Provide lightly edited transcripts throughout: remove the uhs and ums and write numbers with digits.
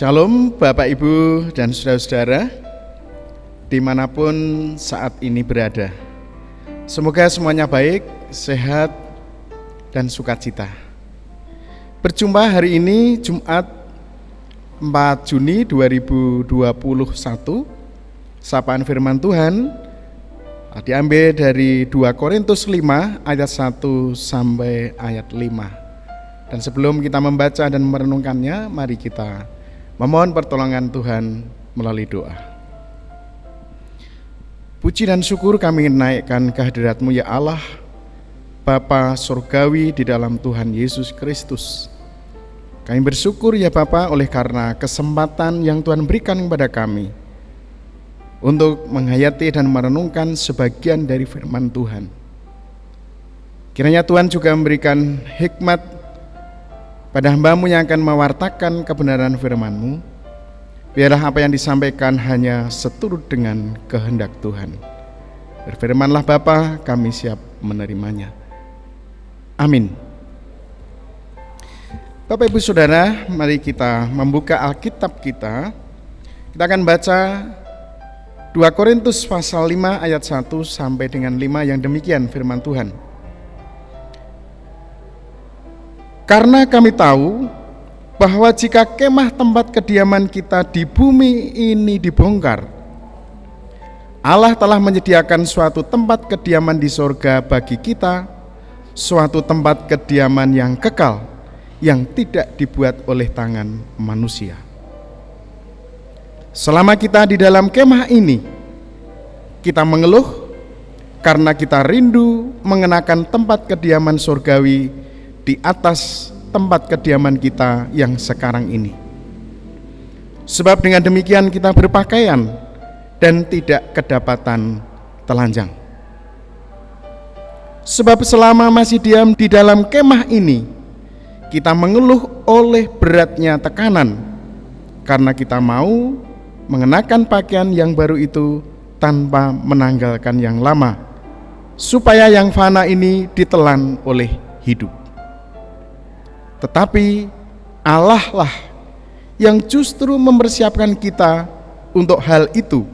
Shalom Bapak Ibu dan saudara-saudara dimanapun saat ini berada. Semoga semuanya baik, sehat, dan sukacita. Berjumpa hari ini Jumat 4 Juni 2021. Sapaan firman Tuhan diambil dari 2 Korintus 5 ayat 1 sampai ayat 5. Dan sebelum kita membaca dan merenungkannya, mari kita memohon pertolongan Tuhan melalui doa. Puji dan syukur kami naikkan kehadirat-Mu ya Allah, Bapa Surgawi di dalam Tuhan Yesus Kristus. Kami bersyukur ya Bapa oleh karena kesempatan yang Tuhan berikan kepada kami untuk menghayati dan merenungkan sebagian dari firman Tuhan. Kiranya Tuhan juga memberikan hikmat pada hamba-Mu yang akan mewartakan kebenaran firman-Mu. Biarlah apa yang disampaikan hanya seturut dengan kehendak Tuhan. Berfirmanlah Bapa, kami siap menerimanya. Amin. Bapak Ibu Saudara, mari kita membuka Alkitab kita. Kita akan baca 2 Korintus pasal 5 ayat 1 sampai dengan 5 yang demikian firman Tuhan. Karena kami tahu bahwa jika kemah tempat kediaman kita di bumi ini dibongkar, Allah telah menyediakan suatu tempat kediaman di sorga bagi kita, suatu tempat kediaman yang kekal, yang tidak dibuat oleh tangan manusia. Selama kita di dalam kemah ini, kita mengeluh karena kita rindu mengenakan tempat kediaman surgawi di atas tempat kediaman kita yang sekarang ini. Sebab dengan demikian kita berpakaian dan tidak kedapatan telanjang. Sebab selama masih diam di dalam kemah ini, kita mengeluh oleh beratnya tekanan, karena kita mau mengenakan pakaian yang baru itu tanpa menanggalkan yang lama, supaya yang fana ini ditelan oleh hidup. Tetapi Allah lah yang justru mempersiapkan kita untuk hal itu,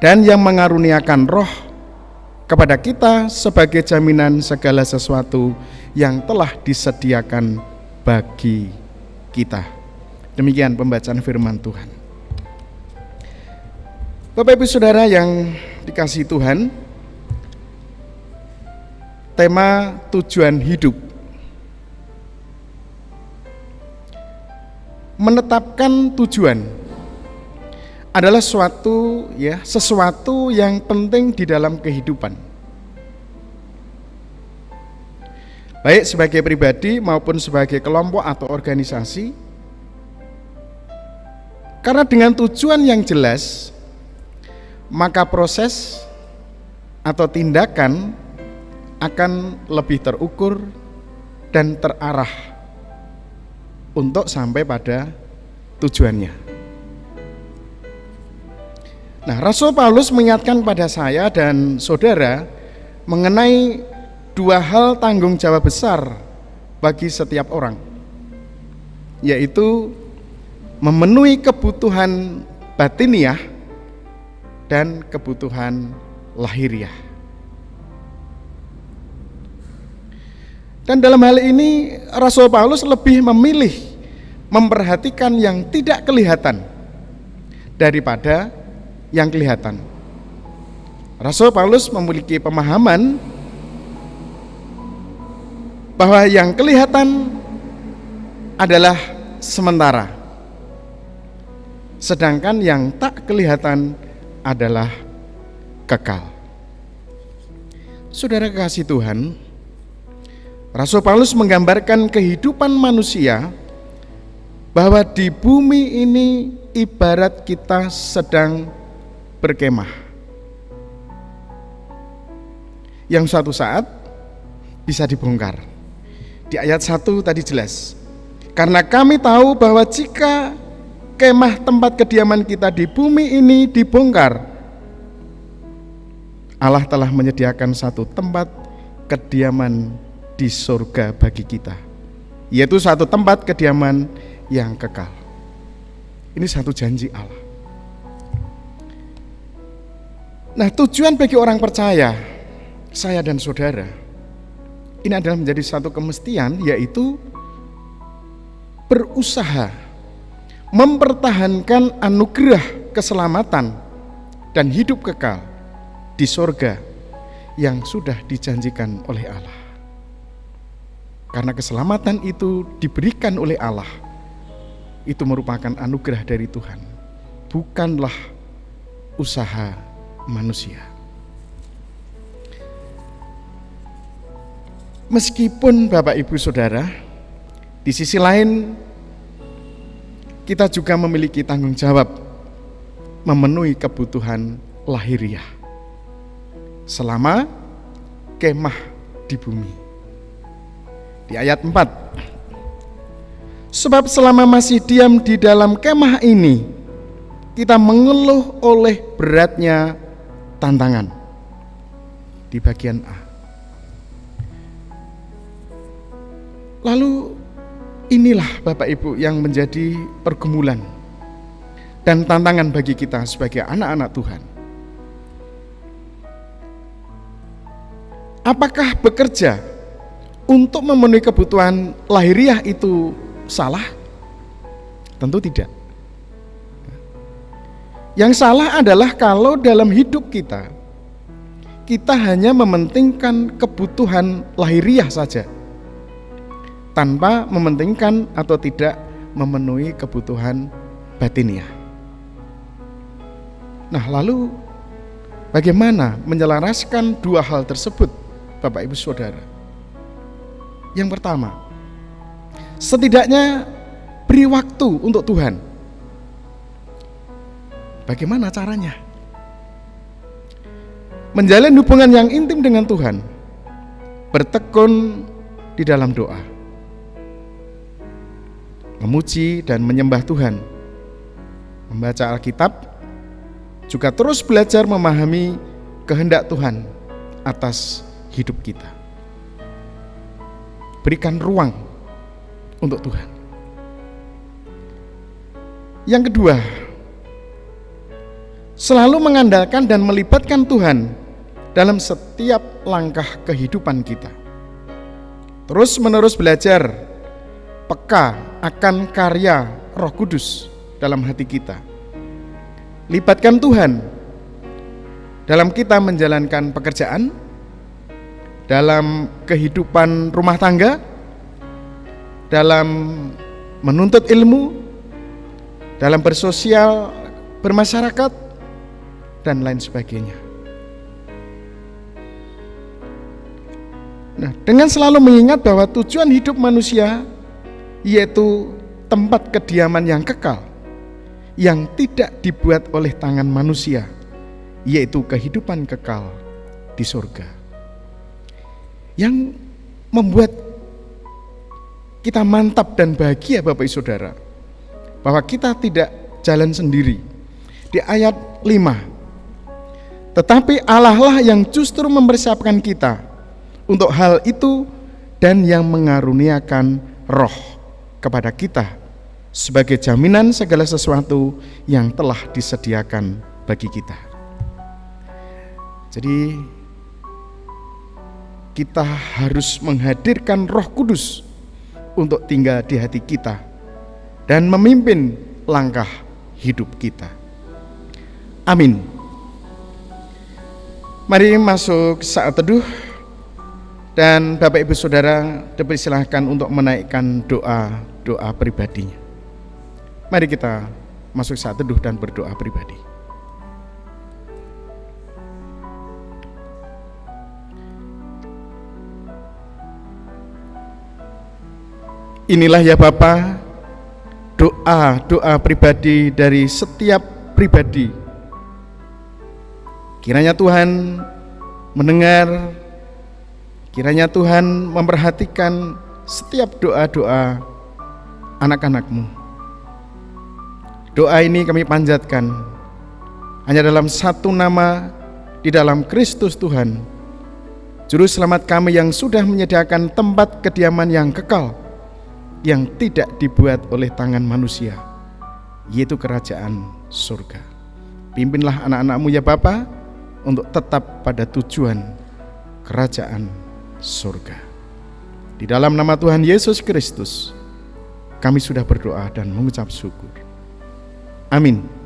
dan yang mengaruniakan Roh kepada kita sebagai jaminan segala sesuatu yang telah disediakan bagi kita. Demikian pembacaan firman Tuhan. Bapak Ibu Saudara yang dikasihi Tuhan, tema tujuan hidup. Menetapkan tujuan adalah sesuatu yang penting di dalam kehidupan, baik sebagai pribadi maupun sebagai kelompok atau organisasi. Karena dengan tujuan yang jelas, maka proses atau tindakan akan lebih terukur dan terarah untuk sampai pada tujuannya. Nah, Rasul Paulus mengingatkan pada saya dan saudara mengenai dua hal tanggung jawab besar bagi setiap orang, yaitu memenuhi kebutuhan batiniah dan kebutuhan lahiriah. Dan dalam hal ini Rasul Paulus lebih memilih memperhatikan yang tidak kelihatan daripada yang kelihatan. Rasul Paulus memiliki pemahaman bahwa yang kelihatan adalah sementara, sedangkan yang tak kelihatan adalah kekal. Saudara kasih Tuhan, Rasul Paulus menggambarkan kehidupan manusia bahwa di bumi ini ibarat kita sedang berkemah yang suatu saat bisa dibongkar. Di ayat 1 tadi jelas, karena kami tahu bahwa jika kemah tempat kediaman kita di bumi ini dibongkar, Allah telah menyediakan satu tempat kediaman di surga bagi kita, yaitu satu tempat kediaman yang kekal. Ini satu janji Allah. Nah, tujuan bagi orang percaya, saya dan saudara, ini adalah menjadi satu kemestian, yaitu berusaha mempertahankan anugerah keselamatan dan hidup kekal di sorga yang sudah dijanjikan oleh Allah. Karena keselamatan itu diberikan oleh Allah, itu merupakan anugerah dari Tuhan, bukanlah usaha manusia. Meskipun Bapak Ibu Saudara, di sisi lain kita juga memiliki tanggung jawab memenuhi kebutuhan lahiriah selama kemah di bumi. Di ayat 4, sebab selama masih diam di dalam kemah ini, kita mengeluh oleh beratnya tantangan. Di bagian A. Lalu inilah Bapak Ibu yang menjadi pergumulan dan tantangan bagi kita sebagai anak-anak Tuhan. Apakah bekerja untuk memenuhi kebutuhan lahiriah itu salah? Tentu tidak. Yang salah adalah kalau dalam hidup kita hanya mementingkan kebutuhan lahiriah saja, tanpa mementingkan atau tidak memenuhi kebutuhan batiniah. Nah, lalu bagaimana menyelaraskan dua hal tersebut, Bapak Ibu Saudara? Yang pertama, setidaknya beri waktu untuk Tuhan. Bagaimana caranya? Menjalin hubungan yang intim dengan Tuhan, bertekun di dalam doa, memuji dan menyembah Tuhan, membaca Alkitab, juga terus belajar memahami kehendak Tuhan atas hidup kita. Berikan ruang untuk Tuhan. Yang kedua, selalu mengandalkan dan melibatkan Tuhan dalam setiap langkah kehidupan kita. Terus menerus belajar peka akan karya Roh Kudus dalam hati kita. Libatkan Tuhan dalam kita menjalankan pekerjaan, dalam kehidupan rumah tangga, dalam menuntut ilmu, dalam bersosial, bermasyarakat, dan lain sebagainya. Nah, dengan selalu mengingat bahwa tujuan hidup manusia yaitu tempat kediaman yang kekal, yang tidak dibuat oleh tangan manusia, yaitu kehidupan kekal di surga. Yang membuat kita mantap dan bahagia Bapak Ibu Saudara, bahwa kita tidak jalan sendiri. Di ayat 5, tetapi Allah lah yang justru mempersiapkan kita untuk hal itu dan yang mengaruniakan roh kepada kita sebagai jaminan segala sesuatu yang telah disediakan bagi kita. Jadi kita harus menghadirkan Roh Kudus untuk tinggal di hati kita dan memimpin langkah hidup kita. Amin. Mari masuk saat teduh, dan Bapak Ibu Saudara dipersilahkan untuk menaikkan doa pribadinya. Mari kita masuk saat teduh dan berdoa pribadi. Inilah ya Bapa, doa pribadi dari setiap pribadi. Kiranya Tuhan mendengar, kiranya Tuhan memperhatikan setiap doa-doa anak-anak-Mu. Doa ini kami panjatkan hanya dalam satu nama, di dalam Kristus Tuhan, Juru Selamat kami yang sudah menyediakan tempat kediaman yang kekal, yang tidak dibuat oleh tangan manusia, yaitu kerajaan surga. Pimpinlah anak-anak-Mu ya Bapa untuk tetap pada tujuan kerajaan surga. Di dalam nama Tuhan Yesus Kristus, kami sudah berdoa dan mengucap syukur. Amin.